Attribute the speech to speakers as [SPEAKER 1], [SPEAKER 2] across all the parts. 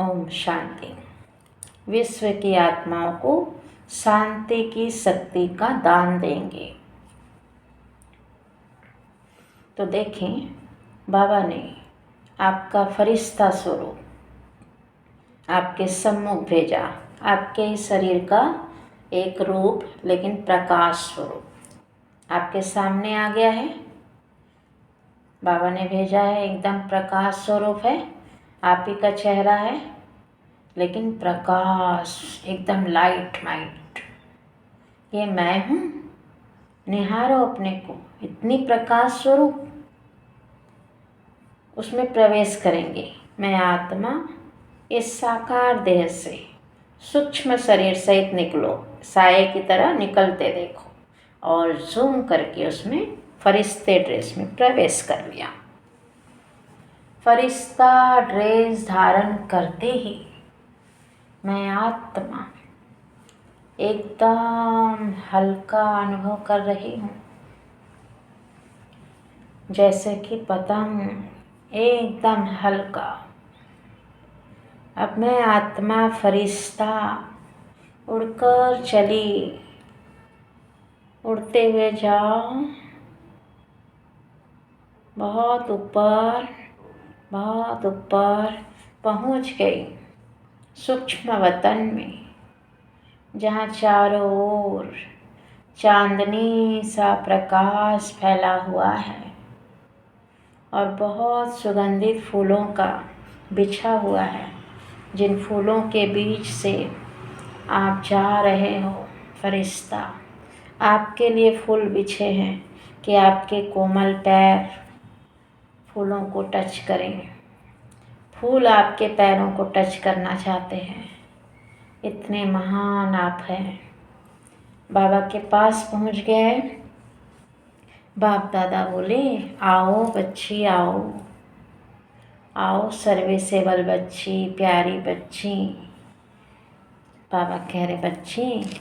[SPEAKER 1] ओम शांति। विश्व की आत्माओं को शांति की शक्ति का दान देंगे। तो देखें, बाबा ने आपका फरिश्ता स्वरूप आपके सम्मुख भेजा, आपके शरीर का एक रूप लेकिन प्रकाश स्वरूप आपके सामने आ गया है। बाबा ने भेजा है, एकदम प्रकाश स्वरूप है, आप ही का चेहरा है लेकिन प्रकाश एकदम लाइट माइट। ये मैं हूँ, निहारो अपने को, इतनी प्रकाश स्वरूप। उसमें प्रवेश करेंगे। मैं आत्मा इस साकार देह से सूक्ष्म शरीर सहित निकलो, साये की तरह निकलते देखो, और जूम करके उसमें फरिश्ते ड्रेस में प्रवेश कर लिया। फरिश्ता ड्रेस धारण करते ही मैं आत्मा एकदम हल्का अनुभव कर रही हूँ, जैसे कि पतंग एकदम हल्का। अब मैं आत्मा फरिश्ता उड़कर चली, उड़ते हुए जाओ, बहुत ऊपर पहुँच गई सूक्ष्म वतन में, जहाँ चारों ओर चांदनी सा प्रकाश फैला हुआ है और बहुत सुगंधित फूलों का बिछा हुआ है। जिन फूलों के बीच से आप जा रहे हो फरिश्ता, आपके लिए फूल बिछे हैं कि आपके कोमल पैर फूलों को टच करें। फूल आपके पैरों को टच करना चाहते हैं, इतने महान आप हैं। बाबा के पास पहुंच गए। बाप दादा बोले, आओ बच्ची आओ, आओ सर्विसेबल बच्ची, प्यारी बच्ची। बाबा कह रहे, बच्ची,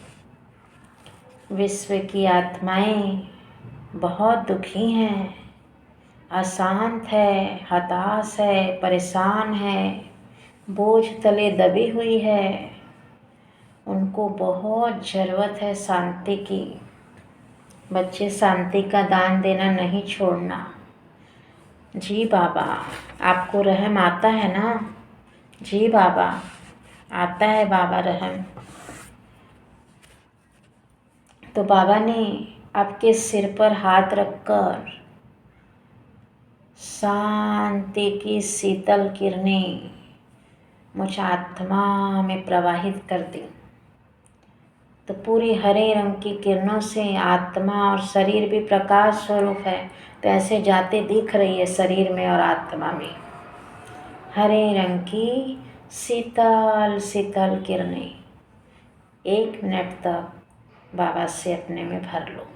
[SPEAKER 1] विश्व की आत्माएं बहुत दुखी हैं, अशांत है, हताश है, परेशान है, बोझ तले दबी हुई है। उनको बहुत ज़रूरत है शांति की। बच्चे, शांति का दान देना नहीं छोड़ना। जी बाबा, आपको रहम आता है ना? जी बाबा, आता है बाबा रहम। तो बाबा ने आपके सिर पर हाथ रखकर शांति की शीतल किरणें मुझ आत्मा में प्रवाहित कर दी। तो पूरी हरे रंग की किरणों से आत्मा और शरीर भी प्रकाश स्वरूप है, तो ऐसे जाते दिख रही है शरीर में और आत्मा में। हरे रंग की शीतल शीतल किरणें 1 मिनट तक बाबा से अपने में भर लो।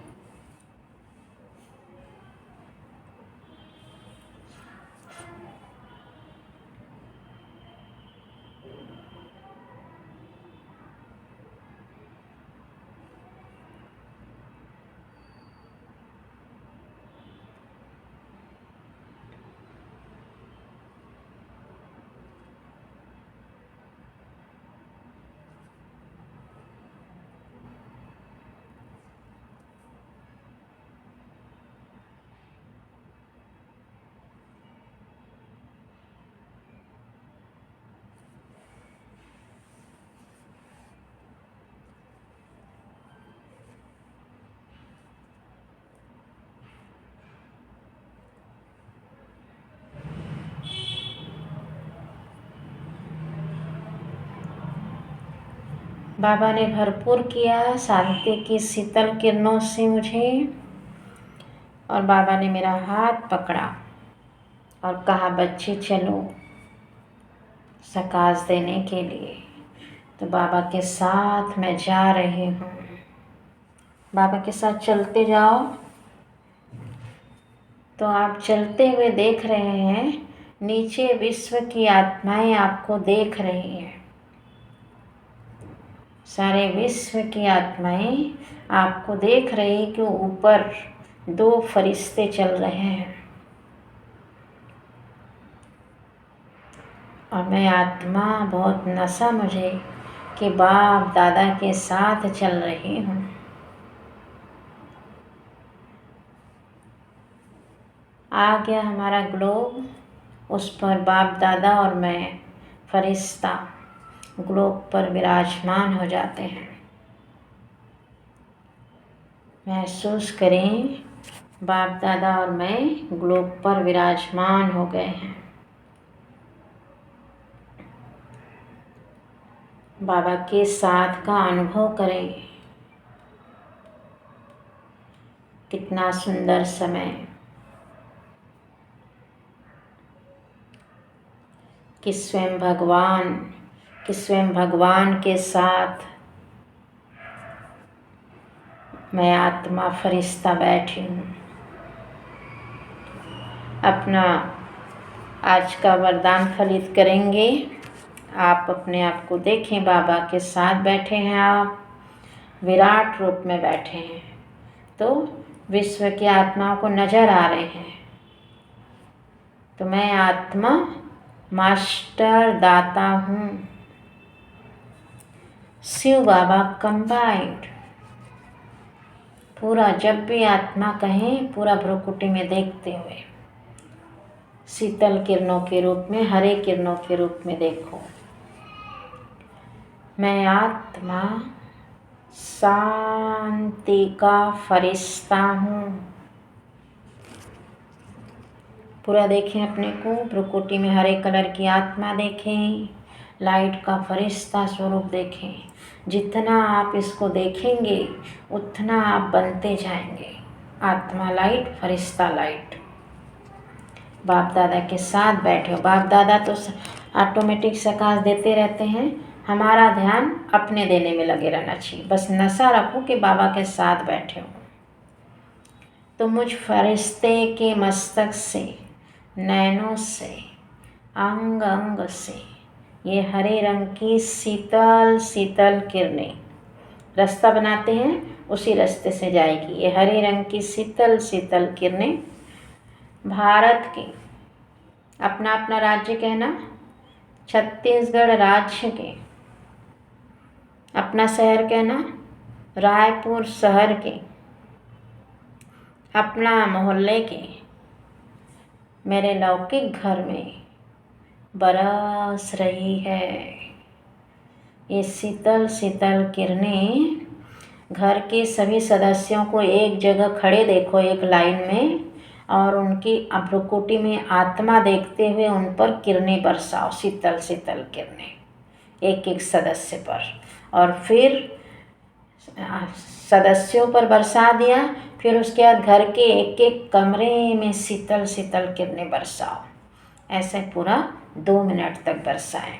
[SPEAKER 1] बाबा ने भरपूर किया शांति की शीतल किरणों से मुझे, और बाबा ने मेरा हाथ पकड़ा और कहा, बच्चे चलो सकाश देने के लिए। तो बाबा के साथ मैं जा रही हूँ। बाबा के साथ चलते जाओ। तो आप चलते हुए देख रहे हैं, नीचे विश्व की आत्माएं आपको देख रही हैं। सारे विश्व की आत्माएं आपको देख रही कि ऊपर 2 फरिश्ते चल रहे हैं और मैं आत्मा बहुत नशा मुझे कि बाप दादा के साथ चल रही हूँ। आ गया हमारा ग्लोब, उस पर बाप दादा और मैं फरिश्ता ग्लोब पर विराजमान हो जाते हैं। महसूस करें बाप दादा और मैं ग्लोब पर विराजमान हो गए हैं। बाबा के साथ का अनुभव करें। कितना सुंदर समय कि स्वयं भगवान के साथ मैं आत्मा फरिश्ता बैठी हूँ। अपना आज का वरदान फलित करेंगे। आप अपने आप को देखें, बाबा के साथ बैठे हैं, आप विराट रूप में बैठे हैं, तो विश्व की आत्माओं को नजर आ रहे हैं। तो मैं आत्मा मास्टर दाता हूँ। शिव बाबा कंबाइंड पूरा, जब भी आत्मा कहें पूरा भ्रुकुटी में देखते हुए शीतल किरणों के रूप में, हरे किरणों के रूप में देखो। मैं आत्मा शांति का फरिश्ता हूँ। पूरा देखें अपने को, भ्रुकुटी में हरे कलर की आत्मा देखें, लाइट का फरिश्ता स्वरूप देखें। जितना आप इसको देखेंगे उतना आप बनते जाएंगे। आत्मा लाइट, फरिश्ता लाइट। बाप दादा के साथ बैठे हो। बाप दादा तो ऑटोमेटिक सकाश देते रहते हैं, हमारा ध्यान अपने देने में लगे रहना चाहिए। बस नशा रखो कि बाबा के साथ बैठे हो। तो मुझ फरिश्ते के मस्तक से, नैनों से, अंग अंग से ये हरे रंग की शीतल शीतल किरणें रास्ता बनाते हैं, उसी रास्ते से जाएगी। ये हरे रंग की शीतल शीतल किरणें भारत के, अपना अपना राज्य कहना, छत्तीसगढ़ राज्य के, अपना शहर कहना, रायपुर शहर के, अपना मोहल्ले के, मेरे लौकिक घर में बरस रही है। ये शीतल शीतल किरणें घर के सभी सदस्यों को एक जगह खड़े देखो, एक लाइन में, और उनकी भ्रुकुटी में आत्मा देखते हुए उन पर किरणें बरसाओ, शीतल शीतल किरणें एक एक सदस्य पर। और फिर सदस्यों पर बरसा दिया, फिर उसके बाद घर के एक एक कमरे में शीतल शीतल किरणें बरसाओ। ऐसे पूरा 2 मिनट तक बरसाएं।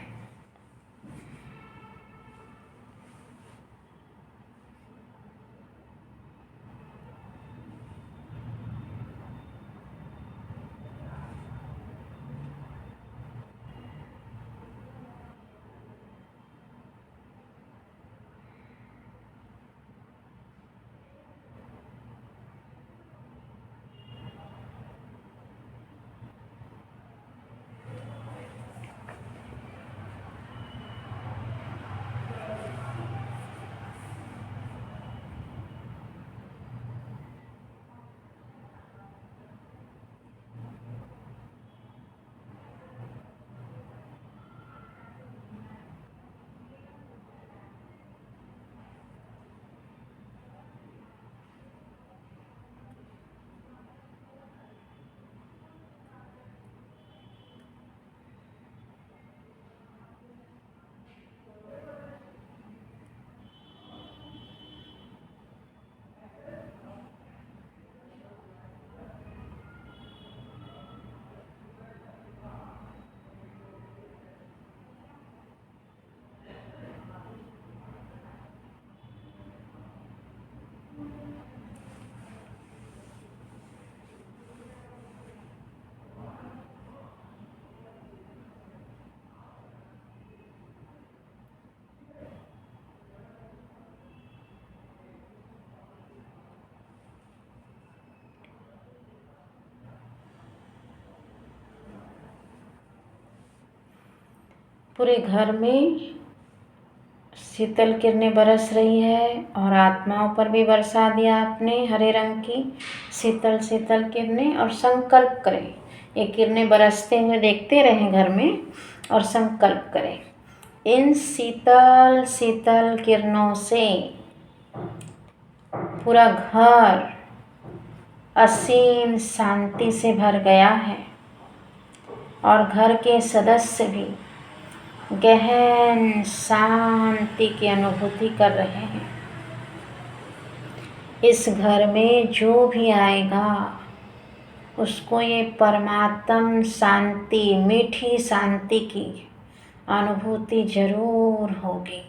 [SPEAKER 1] पूरे घर में शीतल किरणें बरस रही है और आत्माओं पर भी बरसा दिया आपने हरे रंग की शीतल शीतल किरणें। और संकल्प करें, ये किरणें बरसते हुए देखते रहें घर में और संकल्प करें, इन शीतल शीतल किरणों से पूरा घर असीम शांति से भर गया है और घर के सदस्य भी गहन शांति की अनुभूति कर रहे हैं। इस घर में जो भी आएगा उसको ये परमात्म शांति, मीठी शांति की अनुभूति जरूर होगी।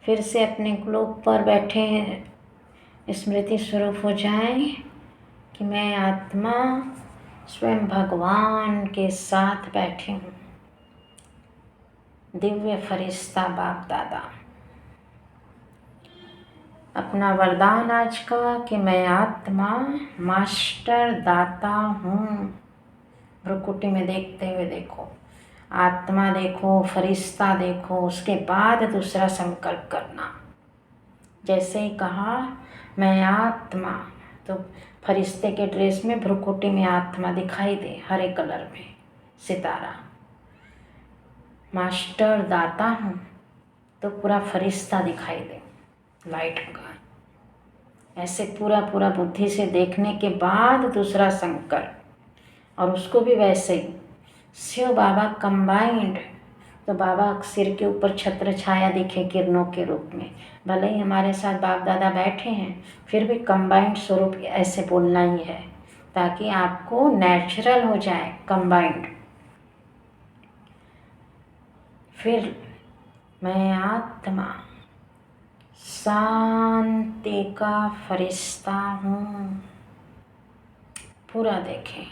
[SPEAKER 1] फिर से अपने ग्लोब पर बैठे स्मृति स्वरूप हो जाएं कि मैं आत्मा स्वयं भगवान के साथ बैठी हूँ। दिव्य फरिश्ता बाप दादा, अपना वरदान आज का कि मैं आत्मा मास्टर दाता हूँ। भ्रुकुटी में देखते हुए देखो, आत्मा देखो, फरिश्ता देखो, उसके बाद दूसरा संकल्प करना। जैसे ही कहा मैं आत्मा, तो फरिश्ते के ड्रेस में भ्रुकुटी में आत्मा दिखाई दे, हरे कलर में सितारा। मास्टर दाता हूँ तो पूरा फरिश्ता दिखाई दे लाइट का। ऐसे पूरा पूरा बुद्धि से देखने के बाद दूसरा संकल्प, और उसको भी वैसे ही शिव बाबा कंबाइंड, तो बाबा सिर के ऊपर छत्र छाया दिखे किरणों के रूप में। भले ही हमारे साथ बाप दादा बैठे हैं, फिर भी कंबाइंड स्वरूप ऐसे बोलना ही है ताकि आपको नेचुरल हो जाए कंबाइंड। फिर मैं आत्मा शांति का फरिश्ता हूँ। पूरा देखें,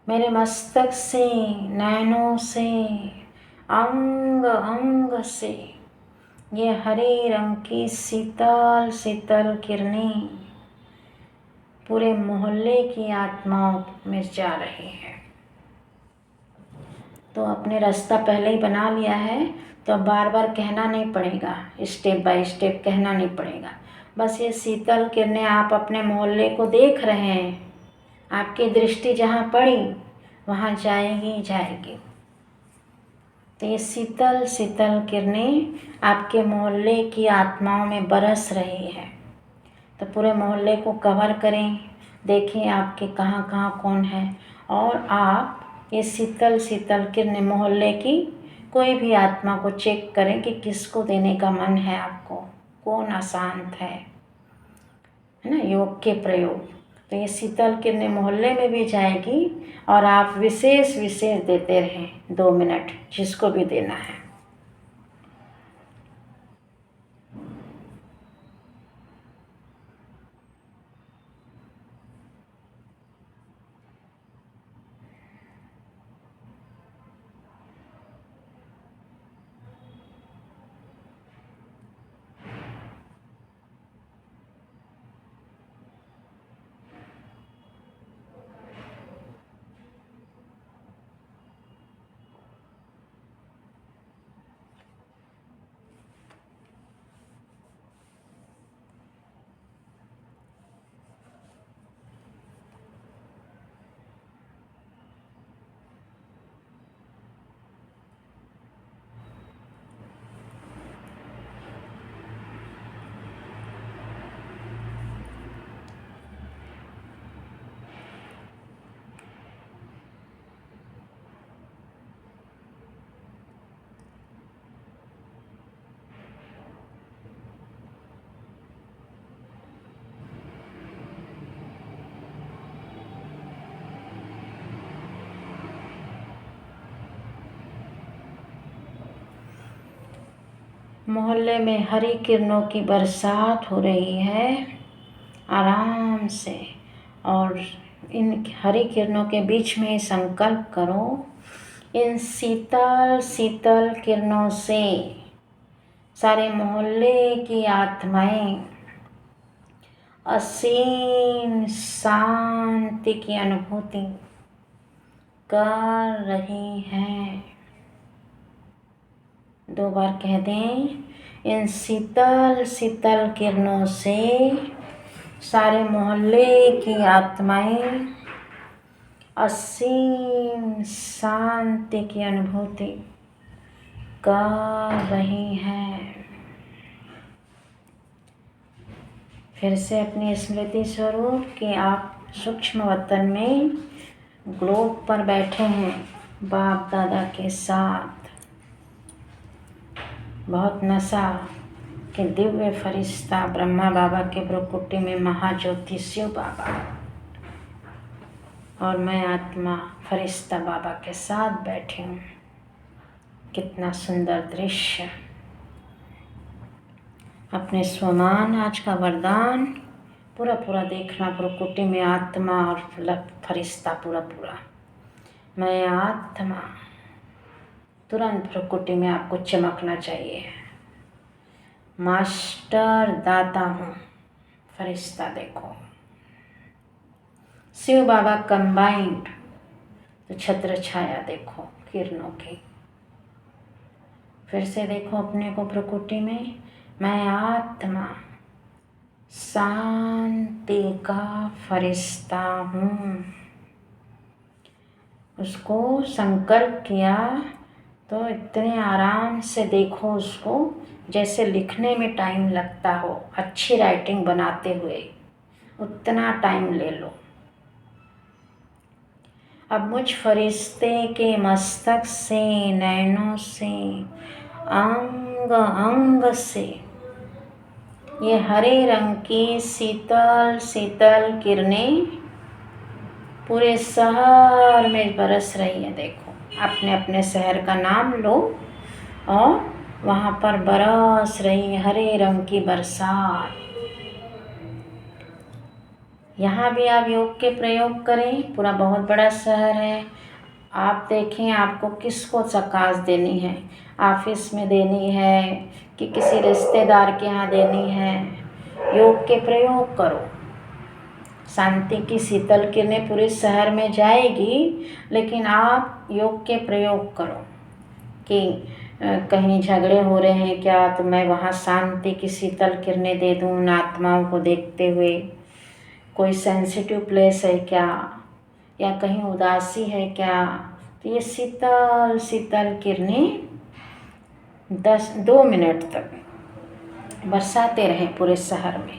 [SPEAKER 1] मेरे मस्तक से, नैनों से, अंग अंग से ये हरे रंग की शीतल शीतल किरणें पूरे मोहल्ले की आत्माओं में जा रही है। तो आपने रास्ता पहले ही बना लिया है, तो अब बार बार कहना नहीं पड़ेगा, स्टेप बाय स्टेप कहना नहीं पड़ेगा। बस ये शीतल किरणें आप अपने मोहल्ले को देख रहे हैं, आपकी दृष्टि जहाँ पड़ी वहाँ जाएगी जाएगी। तो ये शीतल शीतल किरणें आपके मोहल्ले की आत्माओं में बरस रही है। तो पूरे मोहल्ले को कवर करें, देखें आपके कहाँ कहाँ कौन है, और आप ये शीतल शीतल किरणें मोहल्ले की कोई भी आत्मा को चेक करें कि किसको देने का मन है आपको, कौन अशांत है ना, योग के प्रयोग। तो ये शीतल किरणें मोहल्ले में भी जाएगी और आप विशेष विशेष देते रहें 2 मिनट जिसको भी देना है। मोहल्ले में हरी किरणों की बरसात हो रही है आराम से, और इन हरी किरणों के बीच में संकल्प करो, इन शीतल शीतल किरणों से सारे मोहल्ले की आत्माएं असीम शांति की अनुभूति कर रही हैं। 2 बार कह दें। इन शीतल शीतल किरणों से सारे मोहल्ले की आत्माएं असीम शांति की अनुभूति कर रही हैं। फिर से अपनी स्मृति स्वरूप कि आप सूक्ष्म वतन में ग्लोब पर बैठे हैं बाप दादा के साथ। बहुत नशा कि दिव्य फरिश्ता ब्रह्मा बाबा के ब्रह्मकुटी में महाज्योति शिव बाबा और मैं आत्मा फरिश्ता बाबा के साथ बैठी हूँ। कितना सुंदर दृश्य। अपने स्वमान आज का वरदान पूरा पूरा देखना। ब्रह्मकुटी में आत्मा और फरिश्ता पूरा पूरा। मैं आत्मा तुरंत ब्रह्मकुटी में आपको चमकना चाहिए। मास्टर दाता हूँ। फरिश्ता देखो। शिव बाबा कंबाइंड तो छत्र छाया देखो किरणों की। फिर से देखो अपने को प्रकृति में। मैं आत्मा शांति का फरिश्ता हूँ। उसको संकल्प किया तो इतने आराम से देखो उसको जैसे लिखने में टाइम लगता हो। अच्छी राइटिंग बनाते हुए उतना टाइम ले लो। अब मुझ फरिश्ते के मस्तक से, नैनों से, अंग अंग से ये हरे रंग की शीतल शीतल किरणें पूरे शहर में बरस रही है। देखो अपने अपने शहर का नाम लो और वहाँ पर बरस रही हरे रंग की बरसात। यहाँ भी आप योग के प्रयोग करें। पूरा बहुत बड़ा शहर है। आप देखें आपको किसको सकाश देनी है। ऑफिस में देनी है कि किसी रिश्तेदार के यहाँ देनी है। योग के प्रयोग करो। शांति की शीतल किरणें पूरे शहर में जाएगी, लेकिन आप योग के प्रयोग करो कि कहीं झगड़े हो रहे हैं क्या, तो मैं वहाँ शांति की शीतल किरणें दे दूँ उन आत्माओं को देखते हुए। कोई सेंसिटिव प्लेस है क्या, या कहीं उदासी है क्या, तो ये शीतल शीतल किरणें 2 मिनट तक बरसाते रहें पूरे शहर में।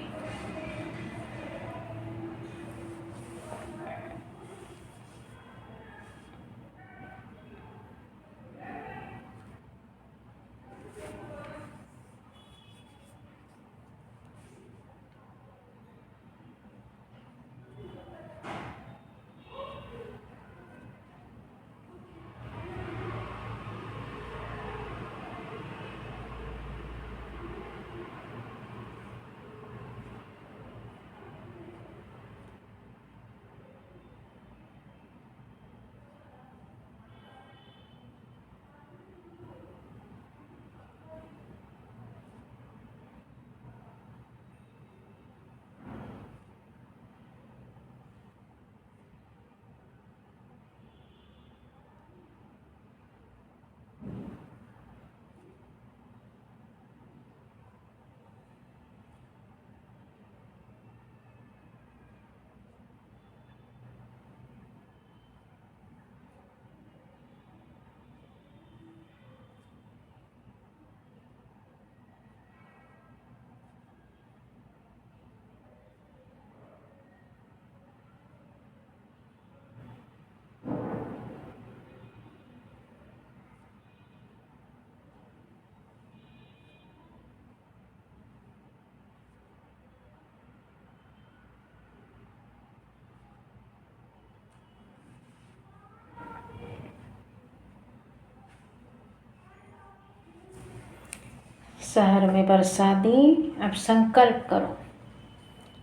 [SPEAKER 1] शहर में बरसा दी। अब संकल्प करो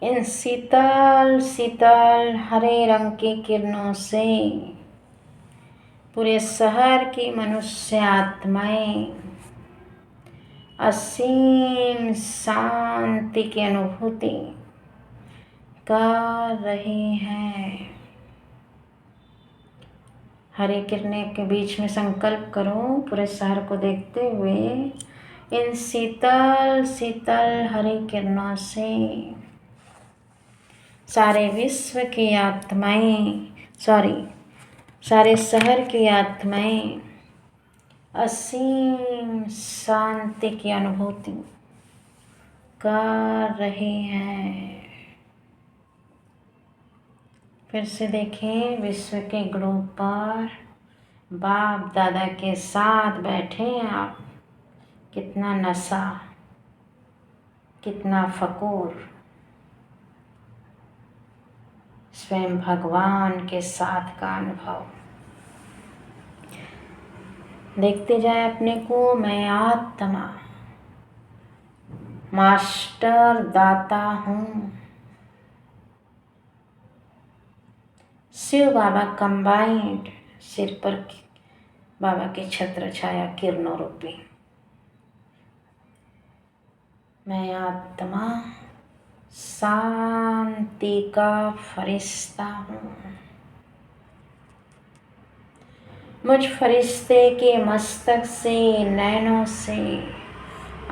[SPEAKER 1] इन शीतल शीतल हरे रंग की किरणों से पूरे शहर की मनुष्य आत्माएं असीम शांति की अनुभूति कर रही हैं। हरी किरणें के बीच में संकल्प करो, पूरे शहर को देखते हुए इन शीतल शीतल हरी किरणों से सारे विश्व की आत्माएं, सारे शहर की आत्माएं असीम शांति की अनुभूति कर रही हैं। फिर से देखें, विश्व के ग्लोब पर बाप दादा के साथ बैठे हैं आप। कितना नशा, कितना फकूर, स्वयं भगवान के साथ का अनुभव। देखते जाए अपने को, मैं आत्मा मास्टर दाता हूँ। शिव बाबा कंबाइंड, सिर पर बाबा की छत्र छाया किरणों रूपी। मैं आत्मा शांति का फरिश्ता हूँ। मुझ फरिश्ते के मस्तक से, नैनों से,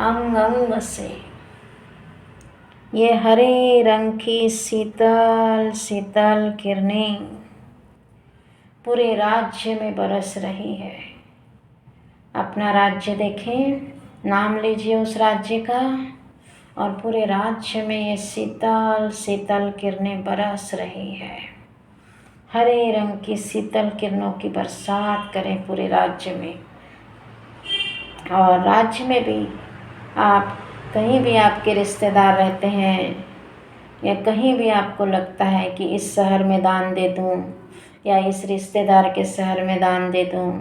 [SPEAKER 1] अंग अंग से ये हरे रंग की शीतल शीतल किरणें पूरे राज्य में बरस रही है। अपना राज्य देखें, नाम लीजिए उस राज्य का, और पूरे राज्य में ये शीतल शीतल किरणें बरस रही है। हरे रंग की शीतल किरणों की बरसात करें पूरे राज्य में। और राज्य में भी आप कहीं भी आपके रिश्तेदार रहते हैं, या कहीं भी आपको लगता है कि इस शहर में दान दे दूं, या इस रिश्तेदार के शहर में दान दे दूं,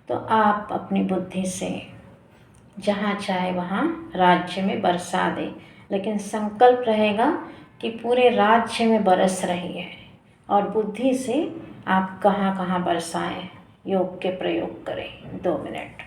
[SPEAKER 1] तो आप अपनी बुद्धि से जहाँ चाहे वहाँ राज्य में बरसा दें। लेकिन संकल्प रहेगा कि पूरे राज्य में बरस रही है, और बुद्धि से आप कहाँ कहाँ बरसाएं। योग के प्रयोग करें 2 मिनट।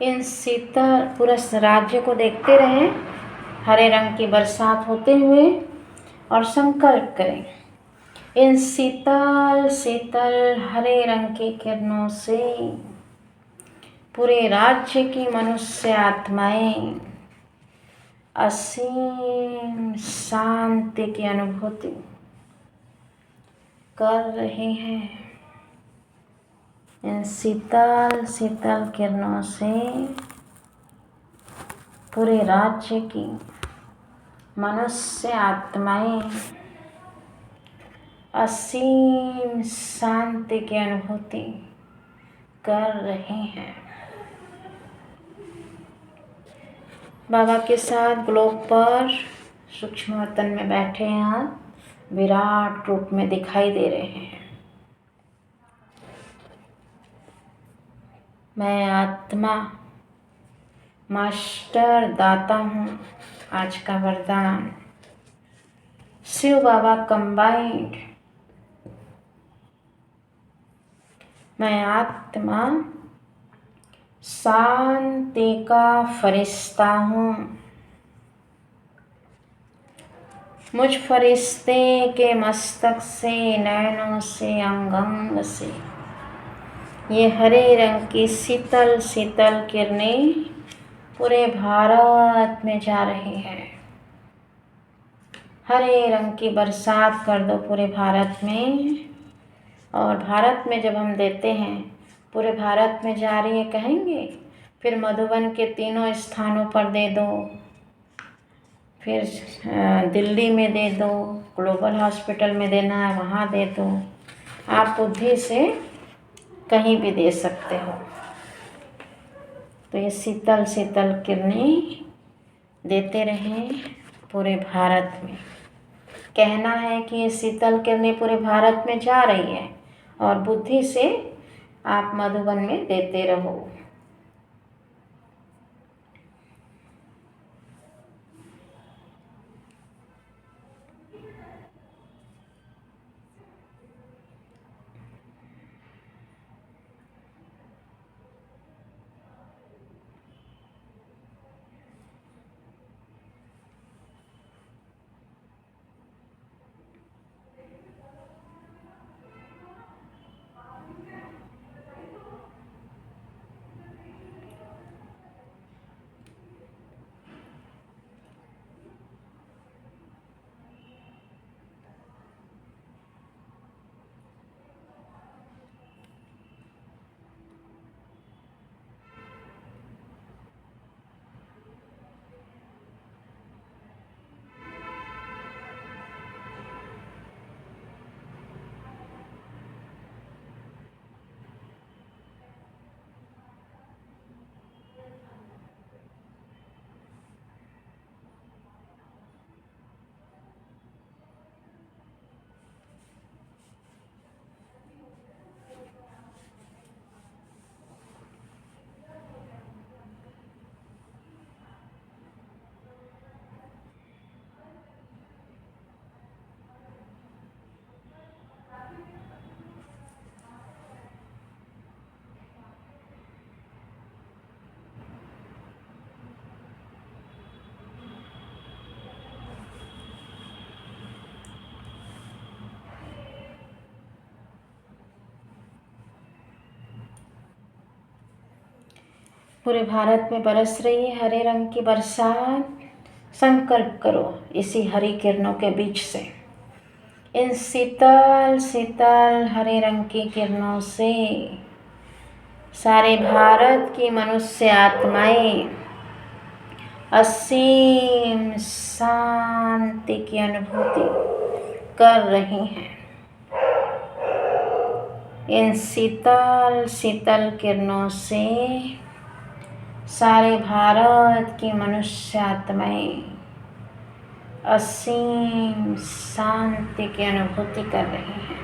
[SPEAKER 1] इन शीतल पूरे राज्य को देखते रहें, हरे रंग की बरसात होते हुए, और संकल्प करें इन शीतल शीतल हरे रंग की किरणों से पूरे राज्य की मनुष्य आत्माएं असीम शांति की अनुभूति कर रहे हैं। इन शीतल शीतल किरणों से पूरे राज्य की मनुष्य आत्माएं असीम शांति की अनुभूति कर रहे हैं। बाबा के साथ ग्लोब पर सूक्ष्म वतन में बैठे आप विराट रूप में दिखाई दे रहे हैं। मैं आत्मा मास्टर दाता हूँ। आज का वरदान शिव बाबा कंबाइंड। मैं आत्मा शांति का फरिश्ता हूँ। मुझ फरिश्ते के मस्तक से, नैनों से, अंग अंग से ये हरे रंग की शीतल शीतल किरणें पूरे भारत में जा रही हैं। हरे रंग की बरसात कर दो पूरे भारत में। और भारत में जब हम देते हैं, पूरे भारत में जा रही है कहेंगे, फिर मधुबन के तीनों स्थानों पर दे दो, फिर दिल्ली में दे दो, ग्लोबल हॉस्पिटल में देना है वहाँ दे दो। आप बुद्धि से कहीं भी दे सकते हो। तो ये शीतल शीतल किरणें देते रहें पूरे भारत में। कहना है कि ये शीतल किरणें पूरे भारत में जा रही है और बुद्धि से आप मधुबन में देते रहो। पूरे भारत में बरस रही है हरे रंग की बरसात। संकल्प करो इसी हरी किरणों के बीच से, इन शीतल शीतल हरे रंग की किरणों से सारे भारत की मनुष्य आत्माएं असीम शांति की अनुभूति कर रही हैं। इन शीतल शीतल किरणों से सारे भारत की मनुष्य आत्माएं असीम शांति की अनुभूति कर रही हैं।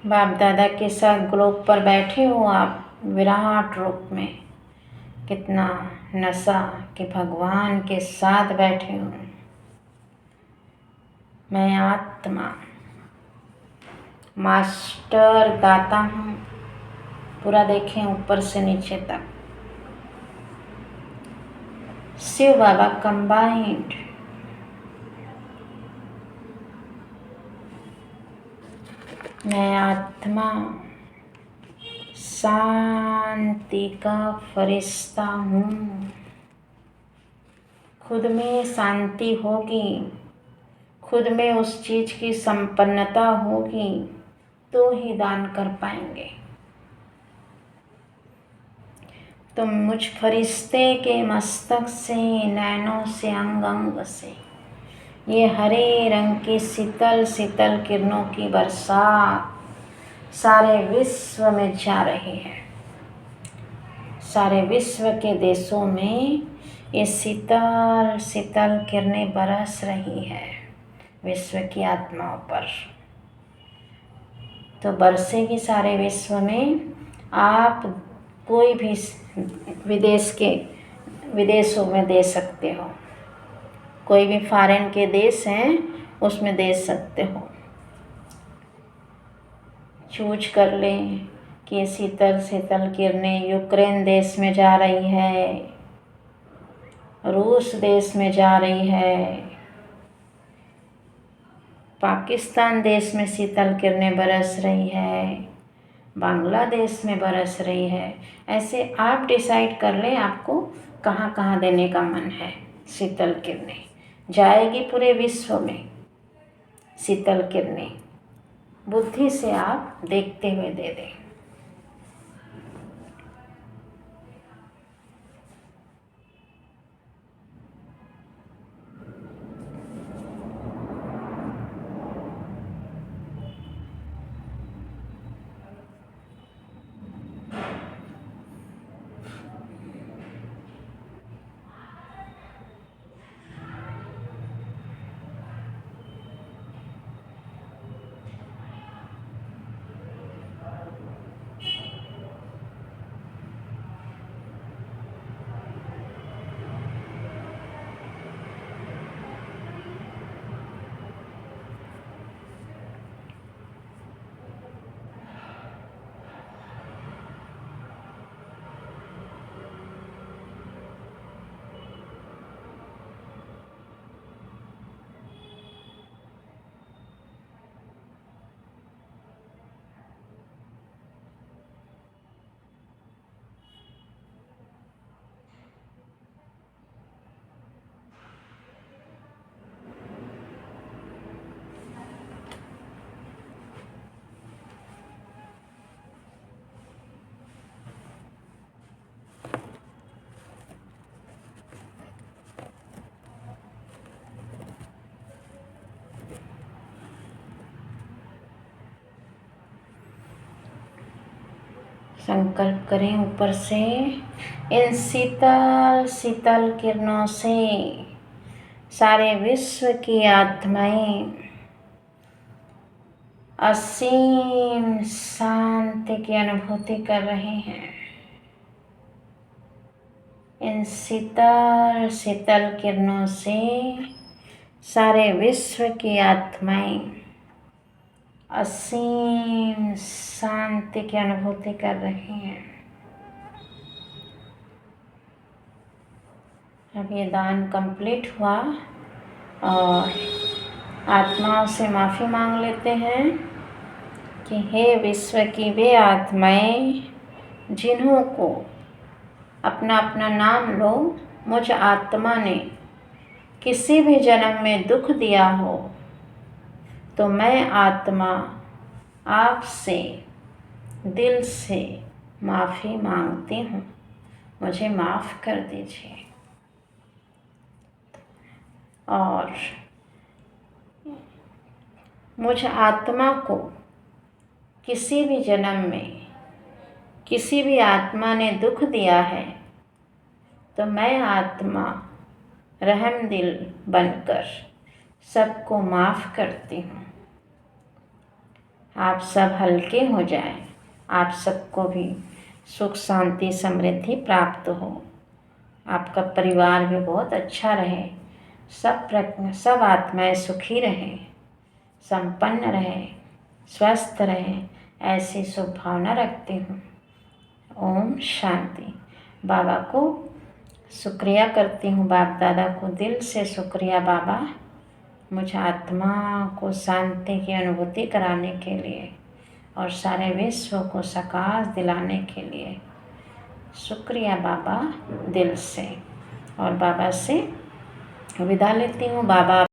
[SPEAKER 1] बाप दादा के साथ ग्लोब पर बैठे हो आप विराट रूप में। कितना नशा कि भगवान के साथ बैठे हो। मैं आत्मा मास्टर दाता हूँ। पूरा देखें ऊपर से नीचे तक। शिव बाबा कंबाइंड। मैं आत्मा शांति का फरिश्ता हूँ। खुद में शांति होगी, खुद में उस चीज़ की संपन्नता होगी तो ही दान कर पाएंगे। तो मुझ फरिश्ते के मस्तक से, नैनों से, अंग अंग से ये हरे रंग की शीतल शीतल किरणों की बरसात सारे विश्व में जा रही है। सारे विश्व के देशों में ये शीतल शीतल किरणें बरस रही है विश्व की आत्माओं पर। तो बरसेगी सारे विश्व में। आप कोई भी विदेशों में दे सकते हो, कोई भी फॉरेन के देश हैं उसमें दे सकते हो। चूज कर लें कि ये शीतल शीतल किरणें यूक्रेन देश में जा रही है, रूस देश में जा रही है, पाकिस्तान देश में शीतल किरणें बरस रही है, बांग्लादेश में बरस रही है। ऐसे आप डिसाइड कर लें आपको कहाँ कहाँ देने का मन है। शीतल किरणें जाएगी पूरे विश्व में। शीतल किरणें बुद्धि से आप देखते हुए दे दें। संकल्प करें ऊपर से इन शीतल शीतल किरणों से सारे विश्व की आत्माएं असीम शांति की अनुभूति कर रहे हैं। इन शीतल शीतल किरणों से सारे विश्व की आत्माएं असीम शांति की अनुभूति कर रही हैं। अब ये दान कंप्लीट हुआ और आत्माओं से माफ़ी मांग लेते हैं कि हे विश्व की वे आत्माएं जिन्हों को अपना अपना नाम लो, मुझ आत्मा ने किसी भी जन्म में दुख दिया हो तो मैं आत्मा आपसे दिल से माफ़ी मांगती हूँ, मुझे माफ़ कर दीजिए। और मुझ आत्मा को किसी भी जन्म में किसी भी आत्मा ने दुख दिया है तो मैं आत्मा रहम दिल बनकर सबको माफ़ करती हूँ। आप सब हल्के हो जाएं, आप सबको भी सुख शांति समृद्धि प्राप्त हो, आपका परिवार भी बहुत अच्छा रहे, सब आत्माएं सुखी रहें, संपन्न रहें, स्वस्थ रहें, ऐसी शुभ भावना रखती हूँ। ओम शांति। बाबा को शुक्रिया करती हूँ, बाप दादा को दिल से शुक्रिया बाबा, मुझे आत्मा को शांति की अनुभूति कराने के लिए और सारे विश्व को सकाश दिलाने के लिए शुक्रिया बाबा दिल से। और बाबा से विदा लेती हूँ। बाबा